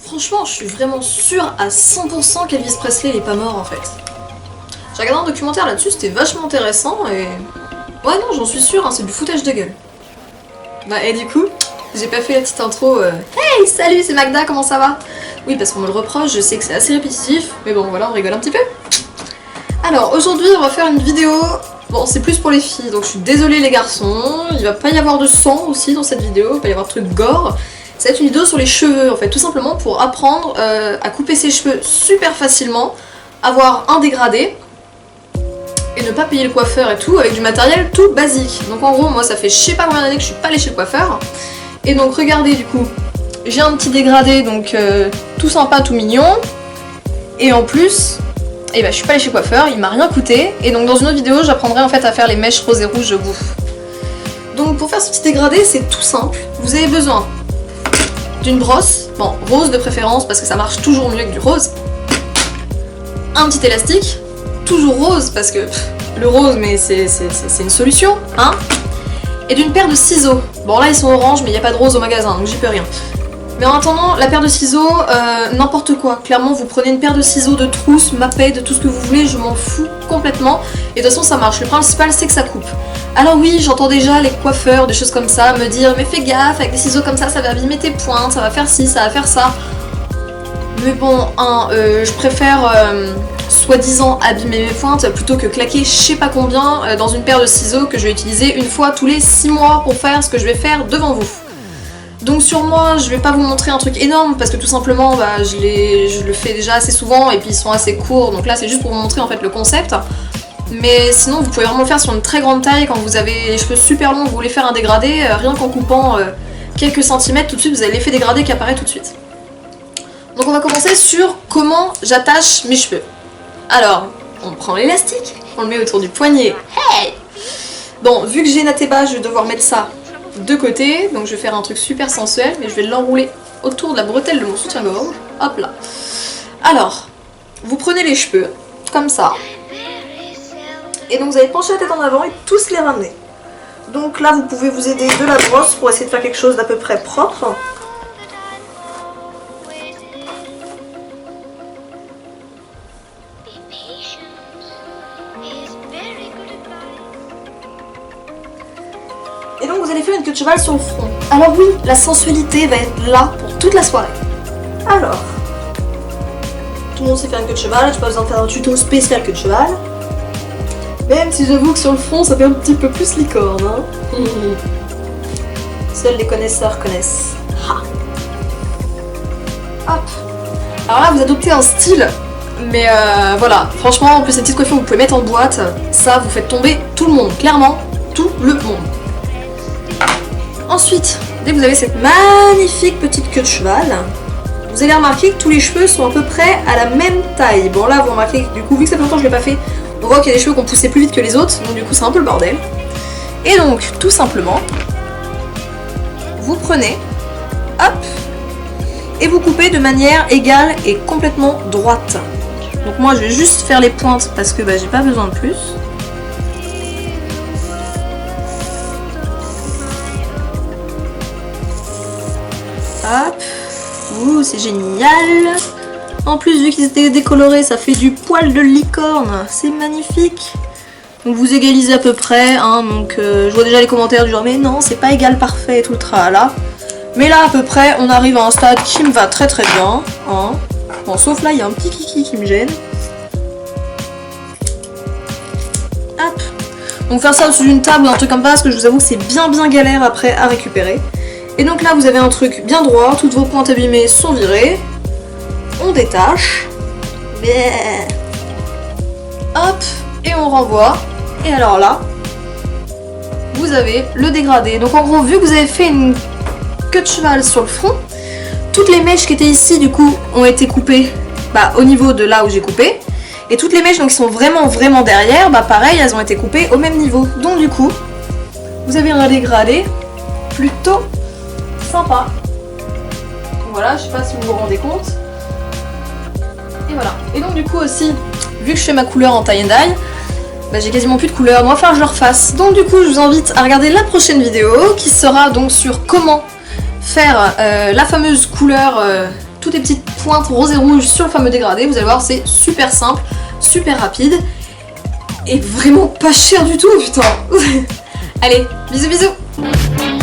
Franchement, je suis vraiment sûre à 100% qu'Elvis Presley il est pas mort en fait. J'ai regardé un documentaire là-dessus, c'était vachement intéressant et... Ouais non, j'en suis sûre, hein, c'est du foutage de gueule. Bah et du coup, j'ai pas fait la petite intro Hey, salut, c'est Magda, comment ça va? Oui, parce qu'on me le reproche, je sais que c'est assez répétitif, mais bon voilà, on rigole un petit peu. Alors, aujourd'hui, on va faire une vidéo... Bon, c'est plus pour les filles, donc je suis désolée les garçons, il va pas y avoir de sang aussi dans cette vidéo, il va pas y avoir de trucs gore. Ça va être une vidéo sur les cheveux en fait, tout simplement pour apprendre à couper ses cheveux super facilement, avoir un dégradé et ne pas payer le coiffeur et tout avec du matériel tout basique. Donc en gros moi ça fait je sais pas combien d'années que je suis pas allée chez le coiffeur et donc regardez du coup j'ai un petit dégradé donc tout sympa tout mignon et en plus je suis pas allée chez le coiffeur, il m'a rien coûté et donc dans une autre vidéo j'apprendrai en fait à faire les mèches roses et rouges de bouffe. Donc pour faire ce petit dégradé c'est tout simple, vous avez besoin d'une brosse, bon rose de préférence parce que ça marche toujours mieux que du rose, un petit élastique, toujours rose parce que le rose mais c'est une solution, hein, et d'une paire de ciseaux. Bon là ils sont orange mais il n'y a pas de rose au magasin donc j'y peux rien. Mais en attendant, la paire de ciseaux, n'importe quoi. Clairement, vous prenez une paire de ciseaux, de trousse, mappet, de tout ce que vous voulez, je m'en fous complètement. Et de toute façon, ça marche. Le principal, c'est que ça coupe. Alors oui, j'entends déjà les coiffeurs, des choses comme ça, me dire « Mais fais gaffe, avec des ciseaux comme ça va abîmer tes pointes, ça va faire ci, ça va faire ça. » Mais bon, je préfère soi-disant abîmer mes pointes plutôt que claquer je sais pas combien dans une paire de ciseaux que je vais utiliser une fois tous les 6 mois pour faire ce que je vais faire devant vous. Donc sur moi, je vais pas vous montrer un truc énorme parce que tout simplement je le fais déjà assez souvent et puis ils sont assez courts, donc là c'est juste pour vous montrer en fait le concept. Mais sinon vous pouvez vraiment le faire sur une très grande taille quand vous avez les cheveux super longs, vous voulez faire un dégradé, rien qu'en coupant quelques centimètres tout de suite vous avez l'effet dégradé qui apparaît tout de suite. Donc on va commencer sur comment j'attache mes cheveux. Alors, on prend l'élastique, on le met autour du poignet. Hey! Bon, vu que j'ai Naté bas, je vais devoir mettre ça de côté, donc je vais faire un truc super sensuel, mais je vais l'enrouler autour de la bretelle de mon soutien-gorge. Hop là. Alors, vous prenez les cheveux, comme ça. Et donc vous allez pencher la tête en avant et tous les ramener. Donc là, vous pouvez vous aider de la brosse pour essayer de faire quelque chose d'à peu près propre. Et donc vous allez faire une queue de cheval sur le front. Alors oui, la sensualité va être là pour toute la soirée. Alors, tout le monde sait faire une queue de cheval, j'ai pas besoin de faire un tuto spécial queue de cheval. Même si j'avoue que sur le front ça fait un petit peu plus licorne, hein. Seuls les connaisseurs connaissent. Ha. Hop. Alors là vous adoptez un style, mais voilà, franchement en plus cette petite coiffure vous pouvez mettre en boîte, ça vous faites tomber tout le monde, clairement tout le monde. Ensuite, dès que vous avez cette magnifique petite queue de cheval, vous allez remarquer que tous les cheveux sont à peu près à la même taille. Bon là, vous remarquez que du coup, vu que ça fait longtemps que je l'ai pas fait, on voit qu'il y a des cheveux qui ont poussé plus vite que les autres, donc du coup c'est un peu le bordel. Et donc, tout simplement, vous prenez, hop, et vous coupez de manière égale et complètement droite. Donc moi, je vais juste faire les pointes parce que j'ai pas besoin de plus. Hop, ouh, c'est génial. En plus, vu qu'ils étaient décolorés, ça fait du poil de licorne. C'est magnifique. Donc vous égalisez à peu près, hein, donc je vois déjà les commentaires du genre mais non, c'est pas égal parfait et tout le tralala. Mais là, à peu près, on arrive à un stade qui me va très très bien. Hein. Bon, sauf là, il y a un petit kiki qui me gêne. Hop. Donc faire ça sous une table ou un truc comme ça, parce que je vous avoue que c'est bien galère après à récupérer. Et donc là vous avez un truc bien droit, toutes vos pointes abîmées sont virées. On détache. Hop, et on renvoie. Et alors là, vous avez le dégradé. Donc en gros, vu que vous avez fait une queue de cheval sur le front, toutes les mèches qui étaient ici du coup ont été coupées au niveau de là où j'ai coupé. Et toutes les mèches donc, qui sont vraiment derrière, pareil, elles ont été coupées au même niveau. Donc du coup, vous avez un dégradé plutôt sympa. Voilà, je sais pas si vous vous rendez compte. Et voilà. Et donc du coup aussi, vu que je fais ma couleur en tie and dye, j'ai quasiment plus de couleur, donc il va falloir que je le refasse. Donc du coup, je vous invite à regarder la prochaine vidéo qui sera donc sur comment faire la fameuse couleur toutes les petites pointes roses et rouges sur le fameux dégradé. Vous allez voir, c'est super simple, super rapide et vraiment pas cher du tout, putain. Allez, bisous bisous.